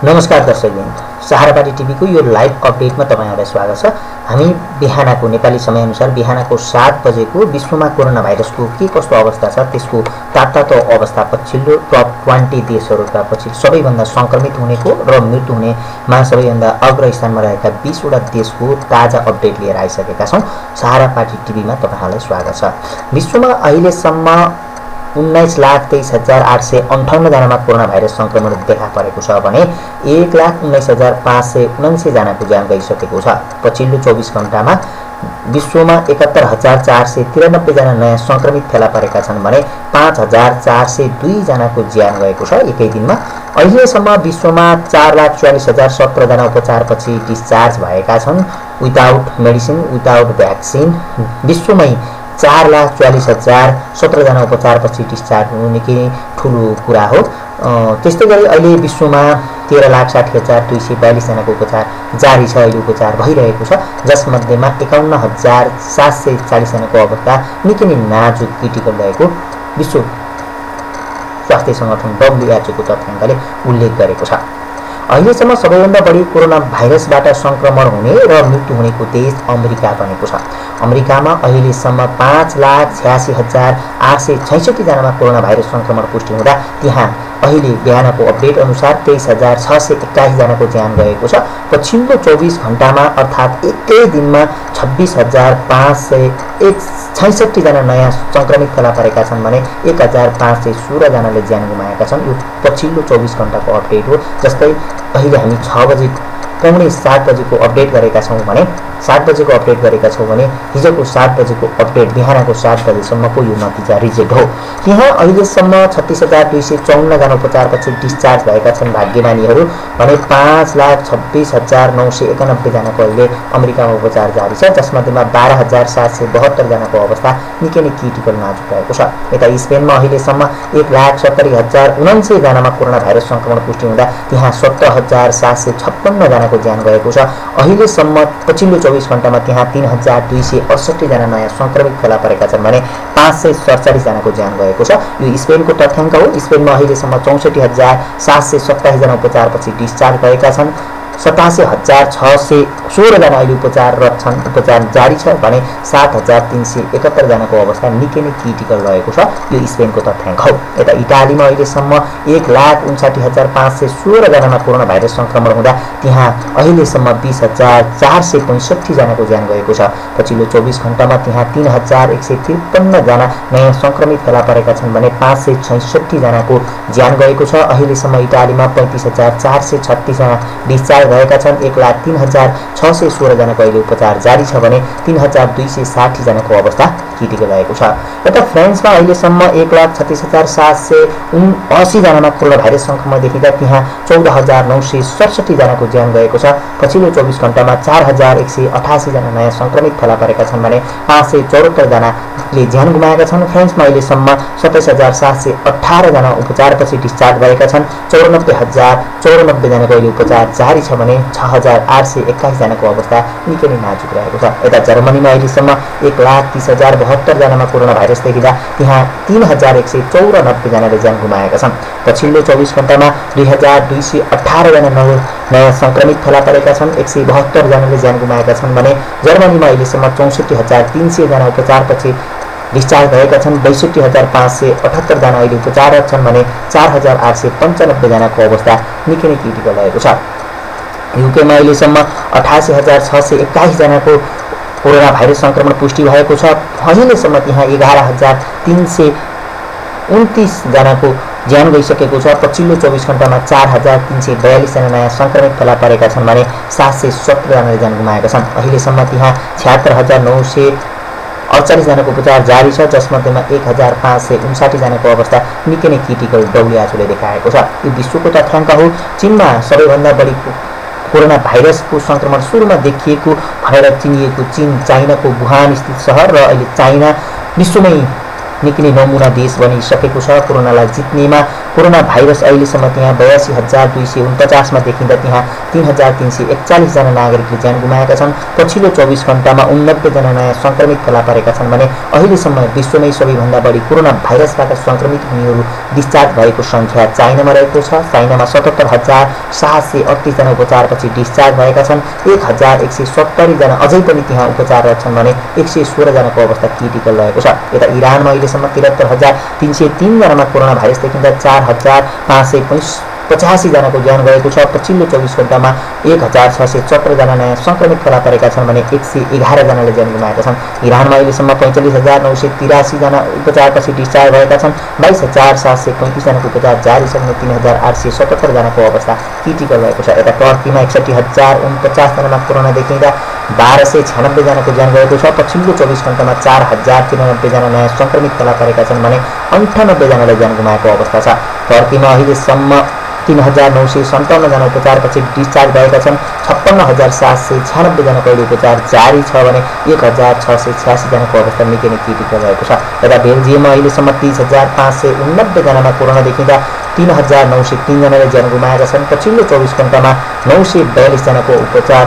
नमस्कार दर्शकवृन्द, सहारापाटी टिभीको यो लाइभ अपडेटमा तपाईहरुलाई स्वागत छ। हामी बिहानको नेपाली समयअनुसार बिहानको 7 बजेको विश्वमा कोरोना भाइरसको के कस्तो अवस्था छ त्यसको तातो अवस्था पछिल्लो टप 20 देशहरूका पछि सबैभन्दा संक्रमित हुनेको र मृत्यु हुनेमा सबैभन्दा अग्र स्थानमा रहेका 20 वटा देशको ताजा अपडेट लिएर आइसकेका छौं। सहारापाटी टिभीमा तपाईहरुलाई स्वागत छ। विश्वमा अहिलेसम्म 19,23,858 जनामा कोरोना भाइरस संक्रमण देखा परेको छ भने 1,19,579 जनाको ज्यान गइसकेको छ। पछिल्लो 24 घण्टामा विश्वमा 71,493 जना नयाँ संक्रमित फेला परेका छन् भने 5,402 जनाको ज्यान गएको छ एकै दिनमा। अहिलेसम्म विश्वमा 4,44,017 जना उपचारपछि डिस्चार्ज भएका छन् विदाउट मेडिसिन विदाउट भ्याक्सिन। विश्वमै 4,44,017 जना उपचारपछि डिस्चार्ज हुनु निकै ठूलो कुरा हो। त्यस्तै गरी अहिले विश्वमा 13,60,242 जनाको उपचार जारी छ, अहिले उपचार भइरहेको छ, जसमध्येमा 51,740 जनाको अवस्था निकै नै नाजुक क्रिटिकल रहेको विश्व स्वास्थ्य संगठन WHO को तथ्याङ्कले उल्लेख गरेको छ। अहिलेसम्म सबैभन्दा बढी कोरोना भाइरसबाट संक्रमण हुने र मृत्यु हुनेको देश अमेरिका बनेको छ। अमेरिकामा अहिलेसम्म 5,86,866 जनामा कोरोना भाइरस संक्रमण पुष्टि हुँदा त्यहाँ अहिले बिहानको अपडेट अनुसार 23,621 जनाको ज्यान गएको छ। पछिल्लो 24 घण्टामा अर्थात् एकै दिनमा 26,566 जना नयाँ संक्रमित फेला परेका छन् भने 1,516 जनाले ज्यान गुमाएका छन्। यो पछिल्लो 24 घण्टाको अपडेट हो। जस्तै अहिले हामी 6 बजे पौने 7 बजेको अपडेट गरेका छौं भने 7 बजेको अपडेट गरेका छौं भने हिजोको 7 बजेको अपडेट बिहानको 7 बजेसम्मको यो नतिजा रिजल्ट हो। यहाँ अहिलेसम्म 36,254 जना उपचारपछि डिस्चार्ज भएका छन् भाग्यमानीहरू भने 5,26,991 जनाको अहिले अमेरिकामा उपचार जारी छ, जसमध्येमा 12,772 जनाको अवस्था निकै नै क्रिटिकल नाजुक रहेको छ। यता स्पेनमा अहिलेसम्म 1,70,079 जनामा कोरोना भाइरस संक्रमण पुष्टि हुँदा त्यहाँ 70,756 जनाको ज्यान गएको छ। अहिलेसम्म पछिल्लो 24 घण्टामा त्यहाँ 3,268 जना नयाँ संक्रमित फेला परेका छन् भने 547 जनाको ज्यान गएको छ। यो स्पेनको तथ्याङ्क हो। स्पेनमा अहिलेसम्म 64,727 जना उपचारपछि डिस्चार्ज भएका छन्। 87,616 जना अहिले उपचाररत छन्, उपचार जारी छ भने 7,371 जनाको अवस्था निकै नै क्रिटिकल रहेको छ। यो स्पेनको तथ्याङ्क हो। यता इटालीमा अहिलेसम्म 1,59,516 जनामा कोरोना भाइरस संक्रमण हुँदा त्यहाँ अहिलेसम्म 20,465 जनाको ज्यान गएको छ। पछिल्लो 24 घण्टामा त्यहाँ 3,153 जना नयाँ संक्रमित फेला परेका छन् भने 566 जनाको ज्यान गएको छ। अहिलेसम्म इटालीमा 35,436 जना डिस्चार्ज भएका छन्। 1,03,616 जनाको अहिले उपचार जारी छ भने 3,260 जनाको अवस्था क्रिटिकल रहेको छ। यता फ्रान्समा अहिलेसम्म 1,36,779 जनामा कोरोना भाइरस संक्रमण देखिँदा त्यहाँ 14,967 जनाको ज्यान गएको छ। पछिल्लो 24 घण्टामा 4,188 जना नयाँ संक्रमित फेला परेका छन् भने 574 जनाले ज्यान गुमाएका छन्। फ्रान्समा अहिलेसम्म 27,718 जना उपचारपछि डिस्चार्ज भएका छन्। 94,094 जनाको अहिले उपचार जारी छ भने 6,821 जनाको अवस्था निकै नै नाजुक रहेको छ। यता जर्मनीमा अहिलेसम्म 1,30,072 जनामा कोरोना भाइरस देखिँदा त्यहाँ 3,194 जनाले ज्यान गुमाएका छन्। पछिल्लो 24 घण्टामा 2,218 जना नयाँ संक्रमित फेला परेका छन्। 172 जनाले ज्यान गुमाएका छन् भने जर्मनीमा अहिलेसम्म 64,300 जना उपचारपछि डिस्चार्ज भएका छन्। 62,578 जना अहिले उपचाररत छन् भने 4,895 जनाको अवस्था निकै नै क्रिटिकल रहेको छ। युकेमा अहिलेसम्म 88,621 जनाको कोरोना भाइरस संक्रमण पुष्टि भएको छ। अहिलेसम्म त्यहाँ 11,329 जनाको ज्यान गइसकेको छ। पछिल्लो 24 घण्टामा 4,342 जना नयाँ संक्रमित फेला परेका छन् भने 717 जनाले ज्यान गुमाएका छन्। अहिलेसम्म त्यहाँ 76,948 जनाको उपचार जारी छ, जसमध्येमा 1,559 जनाको अवस्था निकै नै क्रिटिकल WHO ले देखाएको छ। यो विश्वको तथ्याङ्क हो। चीनमा सबैभन्दा बढी कोरोना भाइरसको संक्रमण सुरुमा देखिएको भनेर चिनिएको चीन चाइनाको वुहान स्थित शहर र अहिले चाइना विश्वमै निकै नै नमुना देश बनिसकेको छ। कोरोनालाई जित्नेमा कोरोना भाइरस अहिलेसम्म त्यहाँ 82,249 मा देखिँदा त्यहाँ 3,341 जना नागरिकले ज्यान गुमाएका छन्। पछिल्लो 24 घण्टामा 89 जना नयाँ संक्रमित फेला परेका छन् भने अहिलेसम्म विश्वमै सबैभन्दा बढी कोरोना भाइरसबाट संक्रमित हुनेहरू डिस्चार्ज भएको संख्या चाइनामा रहेको छ। चाइनामा 77,738 जना उपचारपछि डिस्चार्ज भएका छन्। 1,170 जना अझै पनि त्यहाँ उपचाररत छन् भने 116 जनाको अवस्था क्रिटिकल रहेको छ। यता इरानमा अहिलेसम्म 73,303 जनामा कोरोना भाइरस देखिँदा 4,585 जनाको ज्यान गएको छ। पछिल्लो 24 घण्टामा 1,617 जना नयाँ संक्रमित फेला परेका छन् भने 111 जनाले ज्यान गुमाएका छन्। इरानमा अहिलेसम्म 45,983 जना उपचारपछि डिस्चार्ज भएका छन्। 22,735 जनाको उपचार जारी छ भने 3,877 जनाको अवस्था क्रिटिकल रहेको छ। यता टर्कीमा 61,049 जनामा कोरोना देखिँदा 1,296 जनाको ज्यान गएको छ। पछिल्लो 24 घण्टामा 4,093 जना नयाँ संक्रमित फेला परेका छन् भने 98 जनाले ज्यान गुमाएको अवस्था छ। टर्कीमा अहिलेसम्म 3,957 जना उपचारपछि डिस्चार्ज भएका छन्। 56,796 जनाको अहिले उपचार जारी छ भने 1,686 जनाको अवस्था निकै नै क्रिटिकल रहेको छ। यता बेल्जियममा अहिलेसम्म 30,589 जनामा कोरोना देखिँदा 3,903 जनाले ज्यान गुमाएका छन्। पछिल्लो 24 घण्टामा 942 जनाको उपचार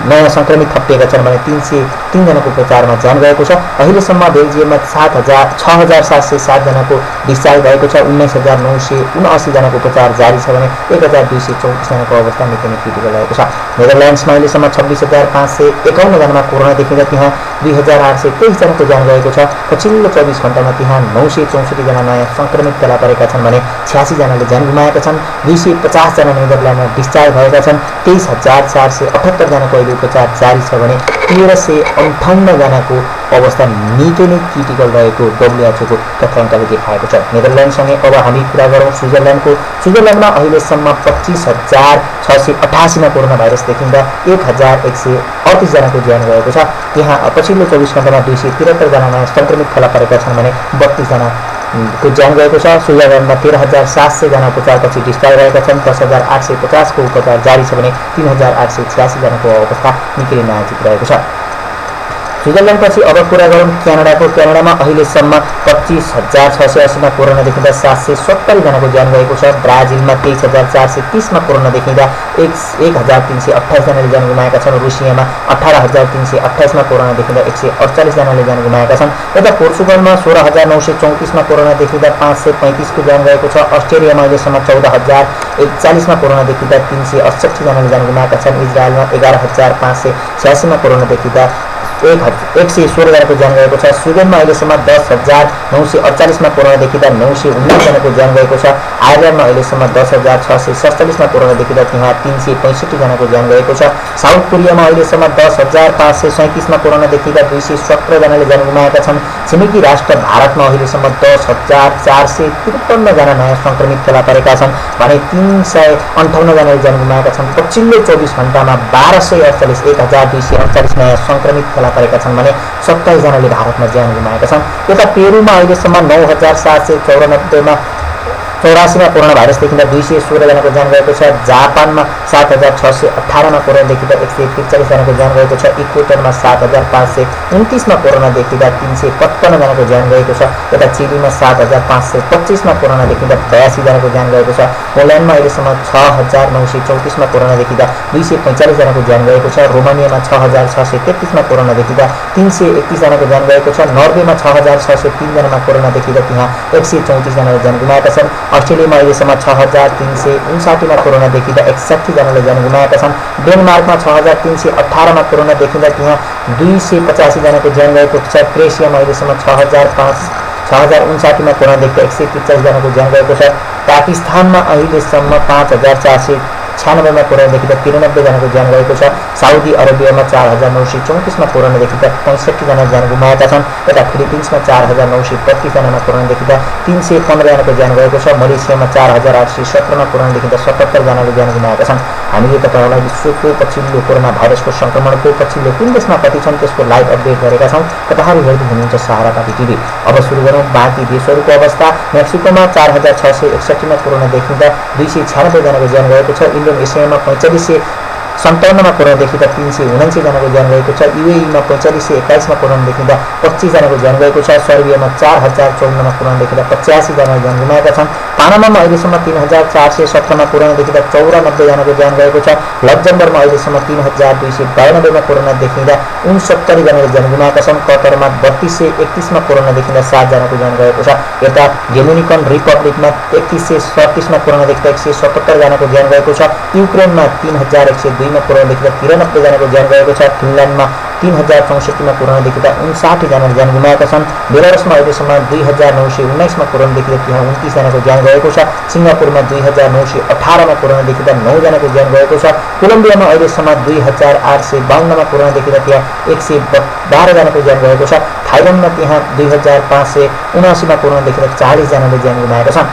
नयाँ संक्रमित थपिएका छन् भने 303 जनाको उपचारमा ज्यान गएको छ। अहिलेसम्म बेल्जियममा 6,707 जनाको डिस्चार्ज भएको छ। 19,979 जनाको उपचार जारी छ भने 1,234 जनाको अवस्था निकै नै क्रिटिकल रहेको छ। नेदरल्यान्ड्समा अहिलेसम्म 26,551 जनामा कोरोना देखिँदा त्यहाँ 2,823 जनाको ज्यान गएको छ। पछिल्लो 24 घण्टामा त्यहाँ 964 जना नयाँ संक्रमित फेला परेका छन् भने 86 जनाले ज्यान गुमाएका छन्। 250 जना नेदरल्यान्डमा डिस्चार्ज भएका छन्। 23,478 जनाको अहिले उपचार जारी छ भने 1,358 जनाको अवस्था निकै नै क्रिटिकल रहेको WHO को तथ्याङ्कले देखाएको छ। नेदरल्यान्डसँगै अब हामी कुरा गरौँ स्विजरल्यान्डको। स्विजरल्यान्डमा अहिलेसम्म 25,688 मा कोरोना भाइरस देखिँदा 1,138 जनाको ज्यान गएको छ। त्यहाँ पछिल्लो 24 घण्टामा 273 जना नयाँ संक्रमित फेला परेका छन् भने 32 जना को ज्यान गएको छ। स्विजरल्यान्डमा 13,700 जना उपचारपछि डिस्चार्ज भएका छन्। 10,850 को उपचार जारी छ भने 3,886 जनाको अवस्था निकै नै नाजुक रहेको छ। स्विजरल्यान्डपछि अब कुरा गरौँ क्यानाडाको। क्यानाडामा अहिलेसम्म 25,680 मा कोरोना देखिँदा 770 जनाको ज्यान गएको छ। ब्राजिलमा 23,430 मा कोरोना देखिँदा 1,328 जनाले ज्यान गुमाएका छन्। रुसियामा 18,328 मा कोरोना देखिँदा 148 जनाले ज्यान गुमाएका छन्। यता पोर्चुगलमा 16,934 मा कोरोना देखिँदा 535 को ज्यान गएको छ। अस्ट्रेलियामा अहिलेसम्म 14,041 मा कोरोना देखिँदा 368 जनाले ज्यान गुमाएका छन्। इजरायलमा 11,586 मा कोरोना देखिँदा 116 जनाको ज्यान गएको छ। स्विडेनमा अहिलेसम्म 10,948 मा कोरोना देखिँदा 919 जनाको ज्यान गएको छ। आयरल्यान्डमा अहिलेसम्म 10,647 मा कोरोना देखिँदा त्यहाँ 365 जनाको ज्यान गएको छ। साउथ कोरियामा अहिलेसम्म 10,537 मा कोरोना देखिँदा 217 जनाले ज्यान गुमाएका छन्। छिमेकी राष्ट्र भारतमा अहिलेसम्म 10,453 जना नयाँ संक्रमित फेला परेका छन् भने 358 जनाले ज्यान गुमाएका छन्। पछिल्लो 24 घण्टामा 1,248 नयाँ संक्रमित फेला परेका छन् भने 27 जनाले भारतमा ज्यान गुमाएका छन्। यता पेरुमा अहिलेसम्म 9,794 मा 84 मा कोरोना भाइरस देखिँदा 216 जनाको ज्यान गएको छ। जापानमा 7,618 मा कोरोना देखिँदा 143 जनाको ज्यान गएको छ। इक्वेटरमा 7,529 मा कोरोना देखिँदा 355 जनाको ज्यान गएको छ। यता चिलीमा 7,525 मा कोरोना देखिँदा 82 जनाको ज्यान गएको छ। पोल्यान्डमा अहिलेसम्म 6,934 मा कोरोना देखिँदा 245 जनाको ज्यान गएको छ। रोमानियामा 6,633 मा कोरोना देखिँदा 331 जनाको ज्यान गएको छ। नर्वेमा 6,603 जनामा कोरोना देखिँदा त्यहाँ 134 जनाले ज्यान गुमाएका छन्। अस्ट्रेलियामा अहिलेसम्म 6,359 मा कोरोना देखिँदा 61 जनाले ज्यान गुमाएका छन्। डेनमार्कमा 6,318 मा कोरोना देखिँदा त्यहाँ 285 जनाको ज्यान गएको छ। क्रोएसियामा अहिलेसम्म 6,059 मा कोरोना देखिँदा 143 जनाको ज्यान गएको छ। पाकिस्तानमा अहिलेसम्म 5,496 मा कोरोना देखिँदा 93 जनाको ज्यान गएको छ। साउदी अरेबियामा 4,934 मा कोरोना देखिँदा 65 जना ज्यान गुमाएका छन्। यता फिलिपिन्समा 4,932 जनामा कोरोना देखिँदा 315 जनाको ज्यान गएको छ। मलेसियामा 4,817 मा कोरोना देखिँदा 77 जनाले ज्यान गुमाएका छन्। हामीले तपाईहरुलाई विश्वको पछिल्लो कोरोना भाइरसको संक्रमणको पछिल्लो कुन देशमा कति छन् त्यसको लाइभ अपडेट गरेका छौं। तपाईहरु हेर्दै हुनुहुन्छ सहारा पाटी टिभी। अब सुरु गरौँ बाँकी देशहरुको अवस्था। मेक्सिकोमा 4,661 मा कोरोना देखिँदा 296 जनाको ज्यान गएको छ। इन्डोनेसियामा 4,557 मा कोरोना देखिँदा 379 जनाको ज्यान गएको छ। युएईमा 4,521 मा कोरोना देखिँदा 25 जनाको ज्यान गएको छ। सर्बियामा 4,054 मा कोरोना देखिँदा 85 जनाले ज्यान गुमाएका छन्। पानामामा अहिलेसम्म 3417 मा कोरोना देखिँदा 94 जनाको ज्यान गएको छ। लक्जमबर्गमा अहिलेसम्म 3292 मा कोरोना देखिँदा 69 जनाले ज्यान गुमाएका छन्। कतरमा 3231 मा कोरोना देखिँदा 7 जनाको ज्यान गएको छ। यता डोमिनिकन रिपब्लिकमा 3137 मा कोरोना देखिँदा 177 जनाको ज्यान गएको छ। युक्रेनमा 3102 मा कोरोना देखिँदा 93 जनाको ज्यान गएको छ। फिनल्यान्डमा 3064 मा कोरोना देखिँदा 59 जनाले ज्यान गुमाएका छन्। बेलारुसमा अहिलेसम्म 2919 मा कोरोना देखिँदा त्यहाँ 29 जनाको ज्यान गएको छ। सिङ्गापुरमा 2918 मा कोरोना देखिँदा 9 जनाको ज्यान गएको छ। कोलम्बियामा अहिलेसम्म 2852 मा कोरोना देखिँदा त्यहाँ 112 जनाको ज्यान गएको छ। थाइल्यान्डमा त्यहाँ 2579 मा कोरोना देखिँदा 40 जनाले ज्यान गुमाएका छन्।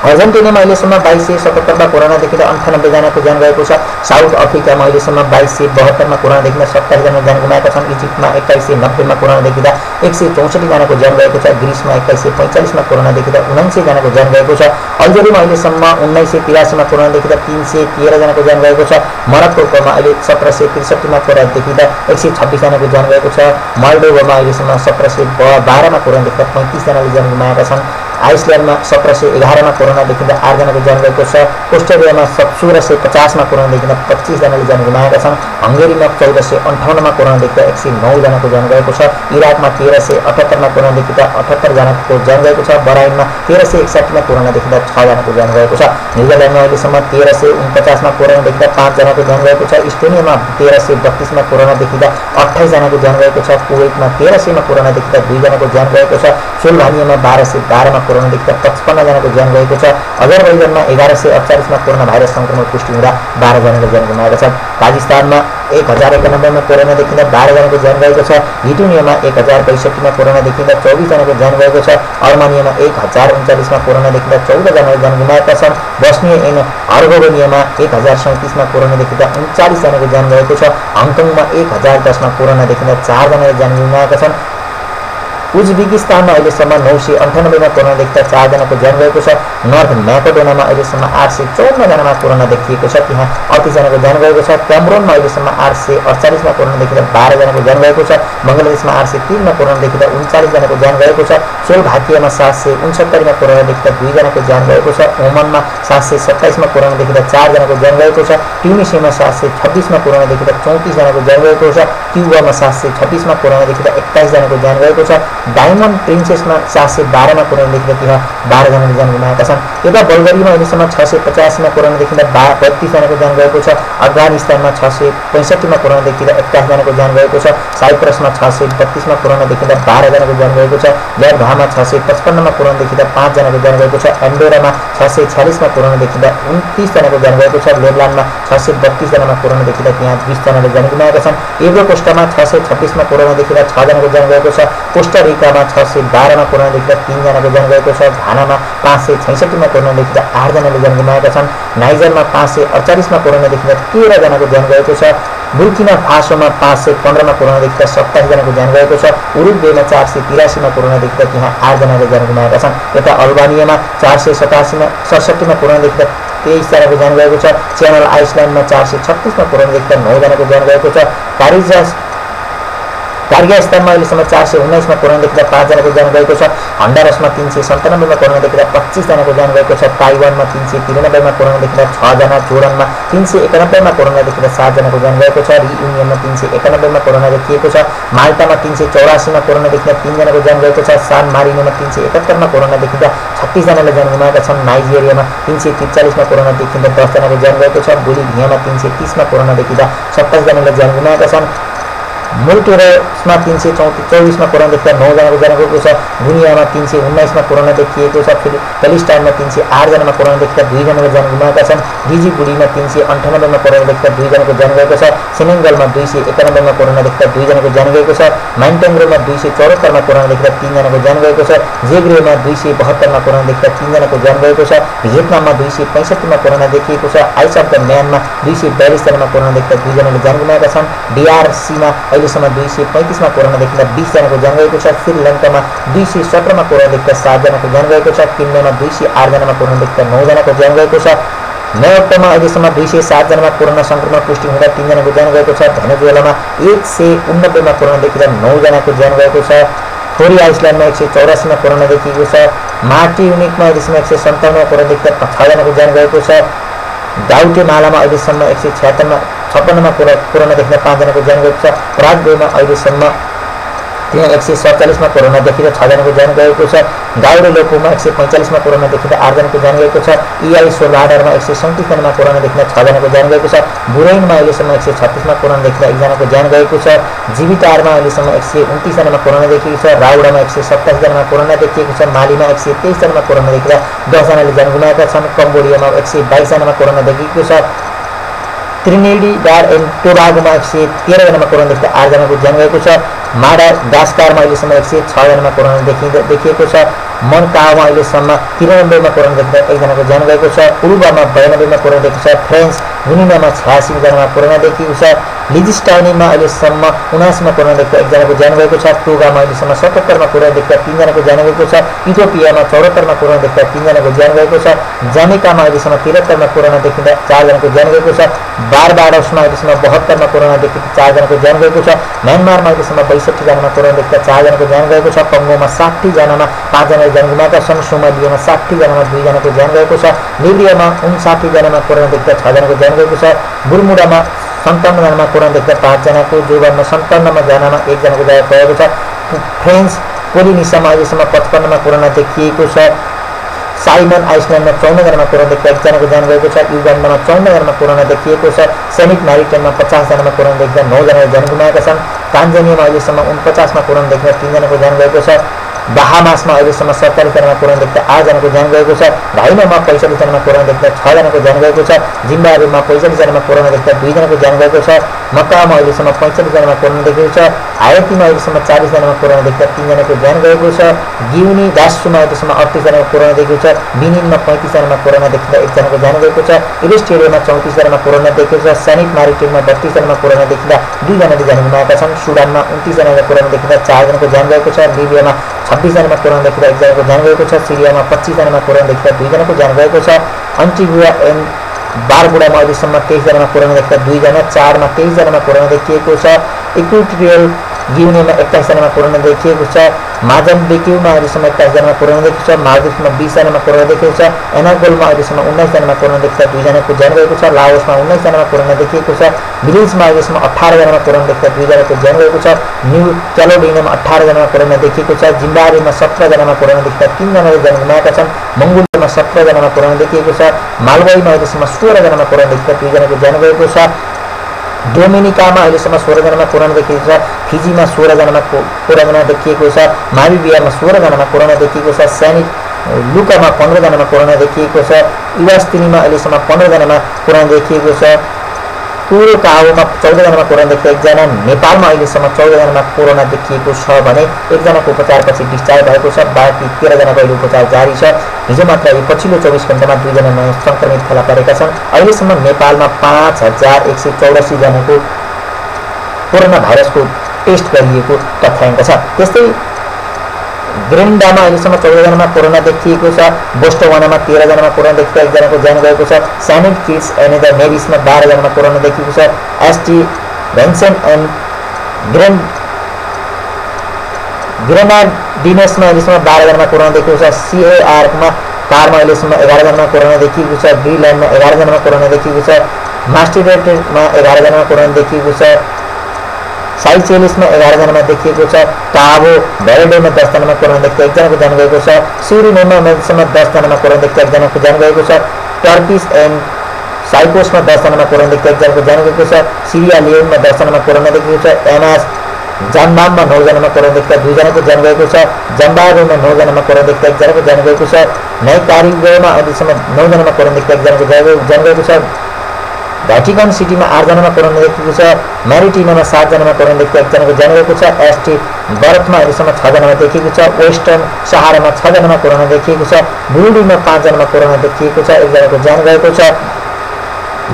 अर्जेन्टिनामा अहिलेसम्म 2277 मा कोरोना देखिँदा 98 जनाको ज्यान गएको छ। साउथ अफ्रिकामा अहिलेसम्म 2272 मा कोरोना देखिँदा 27 जना ज्यान गुमाएका छन्। इजिप्टमा 2190 मा कोरोना देखिँदा 164 जनाको ज्यान गएको छ। ग्रिसमा 2145 मा कोरोना देखिँदा 79 जनाको ज्यान गएको छ। अल्जेरियामा अहिलेसम्म 1983 मा कोरोना देखिँदा 313 जनाको ज्यान गएको छ। मोरक्कोमा अहिले 1763 मा कोरोना देखिँदा 126 जनाको ज्यान गएको छ। मोल्डोभामा अहिलेसम्म 1712 मा कोरोना देखिँदा 35 जनाले ज्यान गुमाएका छन्। आइसल्यान्डमा 1711 मा कोरोना देखिँदा 8 जनाको ज्यान गएको छ। अस्ट्रेलियामा 1650 मा कोरोना देखिँदा 25 जनाले ज्यान गुमाएका छन्। हंगेरीमा 1458 मा कोरोना देखिँदा 109 जनाको ज्यान गएको छ। इराकमा 1378 मा कोरोना देखिँदा 78 जनाको ज्यान गएको छ। बहराइनमा 1361 मा कोरोना देखिँदा 6 जनाको ज्यान गएको छ। न्युजिल्यान्डमा अहिलेसम्म 1349 मा कोरोना देखिँदा 5 जनाको ज्यान गएको छ। इस्टोनियामा 1332 मा कोरोना देखिँदा 28 जनाको ज्यान गएको छ। कुवेतमा 1300 मा कोरोना देखिँदा 2 जनाको ज्यान गएको छ। स्लोभानियामा 1212 मा कोरोना देखिँदा 55 जनाको ज्यान गएको छ। अजरबैजानमा 1148 मा कोरोना भाइरस संक्रमण पुष्टि हुँदा 12 जनाले ज्यान गुमाएका छन्। पाकिस्तानमा 1091 मा कोरोना देखिँदा 12 जनाको ज्यान गएको छ। लिथुनियामा 1062 मा कोरोना देखिँदा 24 जनाको ज्यान गएको छ। अर्मेनियामा 1039 मा कोरोना देखिँदा 14 जनाले ज्यान गुमाएका छन्। बोस्निया एन्ड हर्जेगोभिनामा 1037 मा कोरोना देखिँदा 39 जनाको ज्यान गएको छ। हङकङमा 1010 मा कोरोना देखिँदा 4 जनाले ज्यान गुमाएका छन्। उज्बेकिस्तानमा अहिलेसम्म 998 मा कोरोना देखिँदा 4 जनाको ज्यान गएको छ। नर्थ म्याकेडोनियामा अहिलेसम्म 854 जनामा कोरोना देखिएको छ, त्यहाँ 38 जनाको ज्यान गएको छ। क्यामरोनमा अहिलेसम्म 848 मा कोरोना देखिँदा 12 जनाको ज्यान गएको छ। बङ्गलादेशमा 803 मा कोरोना देखिँदा 39 जनाको ज्यान गएको छ। स्लोभाकियामा 769 मा कोरोना देखिँदा 2 जनाको ज्यान गएको छ। ओमनमा 727 मा कोरोना देखिँदा 4 जनाको ज्यान गएको छ। ट्युनिसियामा 726 मा कोरोना देखिँदा 34 जनाको ज्यान गएको छ। क्युबामा 726 मा कोरोना देखिँदा 21 जनाको ज्यान गएको छ। डायमन्ड प्रिन्सेसमा 712 मा कोरोना देखिँदा त्यहाँ 12 जनाले ज्यान गुमाएका छन्। यता बल्गेरियामा अहिलेसम्म 685 मा कोरोना देखिँदा 32 जनाको ज्यान गएको छ। अफगानिस्तानमा 665 मा कोरोना देखिँदा 21 जनाको ज्यान गएको छ। साइप्रसमा 632 मा कोरोना देखिँदा 12 जनाको ज्यान गएको छ। जर्दानमा 655 मा कोरोना देखिँदा 5 जनाको ज्यान गएको छ। एन्डोरामा 646 मा कोरोना देखिँदा 29 जनाको ज्यान गएको छ। लेबनानमा 632 जनामा कोरोना देखिँदा त्यहाँ 20 जनाले ज्यान गुमाएका छन्। इभो कोस्टामा 626 मा कोरोना देखिँदा 6 जनाको ज्यान गएको छ। कोस्टा रिकामा 612 मा कोरोना देखिँदा 3 जनाको ज्यान गएको छ। घानामा 566 मा कोरोना देखिँदा 8 जनाले ज्यान गुमाएका छन्। नाइजरमा 548 मा कोरोना देखिँदा 13 जनाको ज्यान गएको छ। बुर्किना फासोमा 515 मा कोरोना देखिँदा 27 जनाको ज्यान गएको छ। उरुग्वेमा 483 मा कोरोना देखिँदा त्यहाँ 8 जनाले ज्यान गुमाएका छन्। यता अल्बानियामा 467 मा कोरोना देखिँदा 23 जनाको ज्यान गएको छ। च्यानल आइसल्यान्डमा 436 मा कोरोना देखिँदा 9 जनाको ज्यान गएको छ। कार्गिस्तानमा अहिलेसम्म 419 मा कोरोना देखिँदा 5 जनाको ज्यान गएको छ। हन्डुरासमा 397 मा कोरोना देखिँदा 25 जनाको ज्यान गएको छ। ताइवानमा 393 मा कोरोना देखिँदा 6 जना। जोर्डनमा 391 मा कोरोना देखिँदा 7 जनाको ज्यान गएको छ। रियुनियनमा 391 मा कोरोना देखिएको छ। माल्टामा 384 मा कोरोना देखिँदा 3 जनाको ज्यान गएको छ। सान मारिनोमा 371 मा कोरोना देखिँदा 36 जनाले ज्यान गुमाएका छन्। नाइजेरियामा 343 मा कोरोना देखिँदा 10 जनाको ज्यान गएको छ। बोलिभियामा 330 मा कोरोना देखिँदा 27 जनाले ज्यान गुमाएका छन्। मोल्टेरोसमा 324 मा कोरोना देखिँदा 9 जनाको ज्यान गएको छ। गुनियामा 319 मा कोरोना देखिएको छ। पेलिस्टाइनमा 308 जनामा कोरोना देखिँदा 2 जनाको ज्यान गुमाएका छन्। डिजिबुडीमा 398 मा कोरोना देखिँदा 2 जनाको ज्यान गएको छ। सेनेगलमा 291 मा कोरोना देखिँदा 2 जनाको ज्यान गएको छ। माइन्टेङ्ग्रोमा 274 मा कोरोना देखिँदा 3 जनाको ज्यान गएको छ। जेग्रेमा 272 मा कोरोना देखिँदा 3 जनाको ज्यान गएको छ। भियतनाममा 265 मा कोरोना देखिएको छ। आइस अफ द म्यानमा 242 जनामा कोरोना देखिँदा 2 जनाले ज्यान गुमाएका छन्। डीआरसीमा अहिलेसम्म 235 मा कोरोना देखिँदा 20 जनाको ज्यान गएको छ। श्रीलङ्कामा 217 मा कोरोना देखिँदा 7 जनाको ज्यान गएको छ। केन्यामा 208 जनामा कोरोना देखिँदा 9 जनाको ज्यान गएको छ। नेपोलमा अहिलेसम्म 207 जनामा कोरोना संक्रमण पुष्टि हुँदा 3 जनाको ज्यान गएको छ। भेनेजुएलामा 189 मा कोरोना देखिँदा 9 जनाको ज्यान गएको छ। थोरी आइसल्यान्डमा 184 मा कोरोना देखिएको छ। मार्टिनिकमा अहिलेसम्म 157 कोरोनादेखि 6 जनाको ज्यान गएको छ। गाउटेमालामा अहिलेसम्म 156 कोरोना देखिँदा 5 जनाको ज्यान गएको छ। पराग्वेमा अहिलेसम्म त्यहाँ 147 मा कोरोना देखिँदा 6 जनाको ज्यान गएको छ। गाउरे लोपोमा 145 मा कोरोना देखिँदा 8 जनाको ज्यान गएको छ। इआई सोलाडरमा 137 जनामा कोरोना देखिँदा 6 जनाको ज्यान गएको छ। बुरेनमा अहिलेसम्म 136 मा कोरोना देखिँदा 1 जनाको ज्यान गएको छ। जीवितारमा अहिलेसम्म 129 जनामा कोरोना देखिएको छ। राउडामा 127 जनामा कोरोना देखिएको छ। मालीमा 123 जनामा कोरोना देखिँदा 10 जनाले ज्यान गुमाएका छन्। कम्बोडियामा 122 जनामा कोरोना देखिएको छ। त्रिनिडाद एन्ड टोबागोमा 113 जनामा कोरोना देखिँदा 8 जनाको ज्यान गएको छ। माडागास्करमा अहिलेसम्म 106 जनामा कोरोना देखिएको छ। मनकाओमा अहिलेसम्म 93 मा कोरोना देखिँदा 1 जनाको ज्यान गएको छ। उरुबामा 92 मा कोरोना देखिएको छ। फ्रेन्च गुनिनामा 86 जनामा कोरोना देखिएको छ। लिजिस्टाइनीमा अहिलेसम्म 79 मा कोरोना देखिँदा 1 जनाको ज्यान गएको छ। टोगामा अहिलेसम्म 77 मा कोरोना देखिँदा 3 जनाको ज्यान गएको छ। इथियोपियामा 74 मा कोरोना देखिँदा 3 जनाको ज्यान गएको छ। जामेकामा अहिलेसम्म 73 मा कोरोना देखिँदा 4 जनाको ज्यान गएको छ। बारबाडोसमा अहिलेसम्म 72 मा कोरोना देखिँदा 4 जनाको ज्यान गएको छ। म्यानमारमा अहिलेसम्म 62 जनामा कोरोना देखिँदा 4 जनाको ज्यान गएको छ। कङ्गोमा 60 जनामा 5 जनाले ज्यान गुमाएका छन्। सोमालियामा 60 जनामा 2 जनाको ज्यान गएको छ। लिबियामा 59 जनामा कोरोना देखिँदा 6 जनाको ज्यान गएको छ। बुर्मुडामा 57 जनामा कोरोना देखिँदा 5 जनाको, जोबानमा 57 जनामा 1 जनाको ज्यान गएको छ। फ्रेन्च पोलिनेसियामा अहिलेसम्म 55 मा कोरोना देखिएको छ। साइमन आइसल्यान्डमा 54 जनामा कोरोना देखिँदा 1 जनाको ज्यान गएको छ। युगान्डामा 54 जनामा कोरोना देखिएको छ। सेनिट म्यारिटाइममा 50 जनामा कोरोना देखिँदा 9 जनाले ज्यान गुमाएका छन्। तान्जानियामा अहिलेसम्म 49 मा कोरोना देखिँदा 3 जनाको ज्यान गएको छ। बाहामासमा अहिलेसम्म 47 जनामा कोरोना देखिँदा 8 जनाको ज्यान गएको छ। घाइनामा 45 जनामा कोरोना देखिँदा 6 जनाको ज्यान गएको छ। जिम्बाब्वेमा 45 जनामा कोरोना देखिँदा 2 जनाको ज्यान गएको छ। मक्कामा अहिलेसम्म 45 जनामा कोरोना देखिएको छ। हाइतीमा अहिलेसम्म 40 जनामा कोरोना देखिँदा 3 जनाको ज्यान गएको छ। गिनी दासुमा अहिलेसम्म 38 जनाको कोरोना देखिएको छ। बेनिनमा 35 जनामा कोरोना देखिँदा 1 जनाको ज्यान गएको छ। इरिस्टेरियामा 34 जनामा कोरोना देखिएको छ। सेनिट म्यारिटाइममा 32 जनामा कोरोना देखिँदा 2 जनाले ज्यान गुमाएका छन्। सुडानमा 29 जनाले कोरोना देखिँदा 4 जनाको ज्यान गएको छ। लिबियामा 26 जनामा कोरोना देखिँदा 1 जनाको ज्यान गएको छ। सिरियामा 25 जनामा कोरोना देखिँदा 2 जनाको ज्यान गएको छ। अन्टिगुआ एन्ड बारबुडामा अहिलेसम्म 23 जनामा कोरोना देखिँदा 2 जना, 4 मा 23 जनामा कोरोना देखिएको छ। इक्वेटोरियल गिनीमा 21 जनामा कोरोना देखिएको छ। मोजाम्बिकमा अहिलेसम्म 21 जनामा कोरोना देखिएको छ। मालदिभ्समा 20 जनामा कोरोना देखिएको छ। एनागोलमा अहिलेसम्म 19 जनामा कोरोना देखिँदा 2 जनाको ज्यान गएको छ। लाओसमा 19 जनामा कोरोना देखिएको छ। विलेजमा अहिलेसम्म 18 जनामा कोरोना देखिँदा 2 जनाको ज्यान गएको छ। न्यू क्यालोडिनियामा 18 जनामा कोरोना देखिएको छ। जिम्बाब्वेमा 17 जनामा कोरोना देखिँदा 3 जनाले ज्यान गुमाएका छन्। मङ्गोलियामा 17 जनामा कोरोना देखिएको छ। मालवाईमा अहिलेसम्म 16 जनामा कोरोना देखिँदा 2 जनाको ज्यान गएको छ। डोमिनिकामा अहिलेसम्म 16 जनामा कोरोना देखिएको छ। फिजीमा 16 जनामा कोरोना देखिएको छ। मारिबियामा 16 जनामा कोरोना देखिएको छ। सेनिट लुकामा 15 जनामा कोरोना देखिएको छ। इवास्तिनीमा अहिलेसम्म 15 जनामा कोरोना देखिएको छ। कुरोकाओमा 14 जनामा कोरोना देखिएको 1 जना। नेपालमा अहिलेसम्म 14 जनामा कोरोना देखिएको छ भने 1 जनाको उपचारपछि डिस्चार्ज भएको छ। बाँकी 13 जनाको अहिले उपचार जारी छ। हिजो मात्र यो पछिल्लो 24 घण्टामा 2 जना नयाँ संक्रमित फेला परेका छन्। अहिलेसम्म नेपालमा 5184 जनाको कोरोना भाइरसको टेस्ट गरिएको तथ्याङ्क छ। त्यस्तै ग्रेन्डामा अहिलेसम्म 14 जनामा कोरोना देखिएको छ। बोस्टवानामा 13 जनामा कोरोना देखिएको 1 जनाको ज्यान गएको छ। सेनिट किट्स एन्ड द नेभिसमा 12 जनामा कोरोना देखिएको छ। एसटी भेन्सन एन्ड ग्रेनाडिनसमा अहिलेसम्म 12 जनामा कोरोना देखिएको छ। सिएआरमा कारमा अहिलेसम्म 11 जनामा कोरोना देखिएको छ। ग्रिनल्यान्डमा 11 जनामा कोरोना देखिएको छ। मास्टिरेटमा 11 जनामा कोरोना देखिएको छ। साइचेलिसमा 11 जनामा देखिएको छ। काबो भेरेडेमा 10 जनामा कोरोना देखिएको 1 जनाको ज्यान गएको छ। सुरिनेममा 10 जनामा कोरोना देखिएको 1 जनाको ज्यान गएको छ। टर्किस एन्ड साइप्रसमा 10 जनामा कोरोना देखिएको 1 जनाको ज्यान गएको छ। सिरिया लियोनमा 10 जनामा कोरोना देखिएको छ। एमास जाम्बाममा 9 जनामा कोरोना देखिएको 2 जनाको ज्यान गएको छ। जम्बावेमा 9 जनामा कोरोना देखिएको 1 जनाको ज्यान गएको छ। नाइकारिगोमा अहिलेसम्म 9 जनामा कोरोना देखिएको 1 जनाको ज्यान गएको छ। भ्याटिकन सिटीमा 8 जनामा कोरोना देखिएको छ। म्यारिटिनामा 7 जनामा कोरोना देखिएको 1 जनाको ज्यान गएको छ। एसटी बरफमा अहिलेसम्म 6 जनामा देखिएको छ। वेस्टर्न सहारामा 6 जनामा कोरोना देखिएको छ। बुरुडीमा 5 जनामा कोरोना देखिएको छ 1 जनाको ज्यान गएको छ।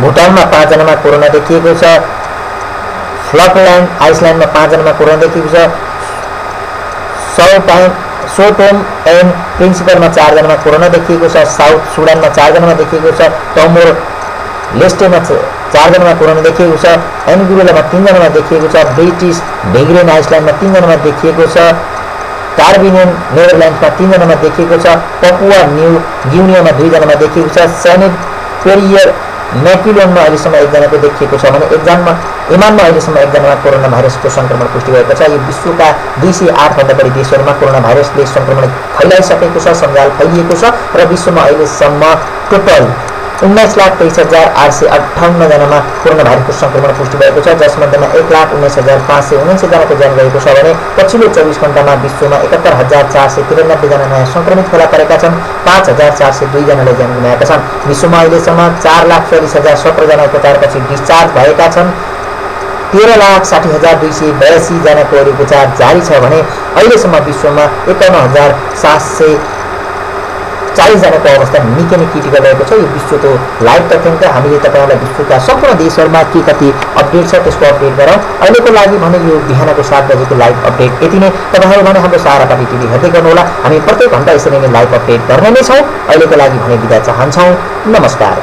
भुटानमा 5 जनामा कोरोना देखिएको छ। फ्लकल्यान्ड आइसल्यान्डमा 5 जनामा कोरोना देखिएको छ। सोटोम एन्ड प्रिन्सिपलमा 4 जनामा कोरोना देखिएको छ। साउथ सुडानमा 4 जनामा देखिएको छ। तमोर लेस्टेमा 4 जनामा कोरोना देखिएको छ। एन्गुलामा 3 जनामा देखिएको छ। ब्रिटिस भेग्रेन आइसल्यान्डमा 3 जनामा देखिएको छ। कार्बिनियन नेदरल्यान्ड्समा 3 जनामा देखिएको छ, पपुवा न्यू गिनियामा 2 जनामा देखिएको छ, सेनेट पेरियर मैक्युलोनमा अहिलेसम्म 1 जनाको देखिएको छ भने इमानमा अहिलेसम्म 1 जनामा कोरोना भाइरसको संक्रमण पुष्टि भएको छ। यो विश्वका 208 भन्दा बढी देशहरूमा कोरोना भाइरसले संक्रमण फैलाइसकेको छ, सञ्जाल फैलिएको छ र विश्वमा अहिलेसम्म टोटल 19,0858 जनामा कोरोना भाइरसको संक्रमण पुष्टि भएको छ, जसमध्येमा 1,19,579 जनाको ज्यान गएको छ भने पछिल्लो 24 घण्टामा विश्वमा 71,493 जना नयाँ संक्रमित फेला परेका छन्, 5,402 जनाले ज्यान गुमाएका छन्। विश्वमा अहिलेसम्म 4,44,017 जना उपचारपछि डिस्चार्ज भएका छन्, 13,60,282 जनाको अरू उपचार जारी छ भने अहिलेसम्म विश्वमा 51,740 जनाको अवस्था निकै नै क्रिटिकल रहेको छ। यो विश्वको लाइभ तथ्याङ्क हामीले तपाईहरुलाई विश्वका सम्पूर्ण देशहरूमा के कति अपडेट छ त्यसको अपडेट गरौँ। अहिलेको लागि भने यो बिहानको 7 बजेको लाइभ अपडेट यति नै। तपाईहरु भने हाम्रो सहारा पार्टी टिभी हेर्दै गर्नुहोला। हामी प्रत्येक घण्टा यसरी नै लाइभ अपडेट गर्ने नै छौं। अहिलेको लागि भने बिदा चाहन्छौं। नमस्कार।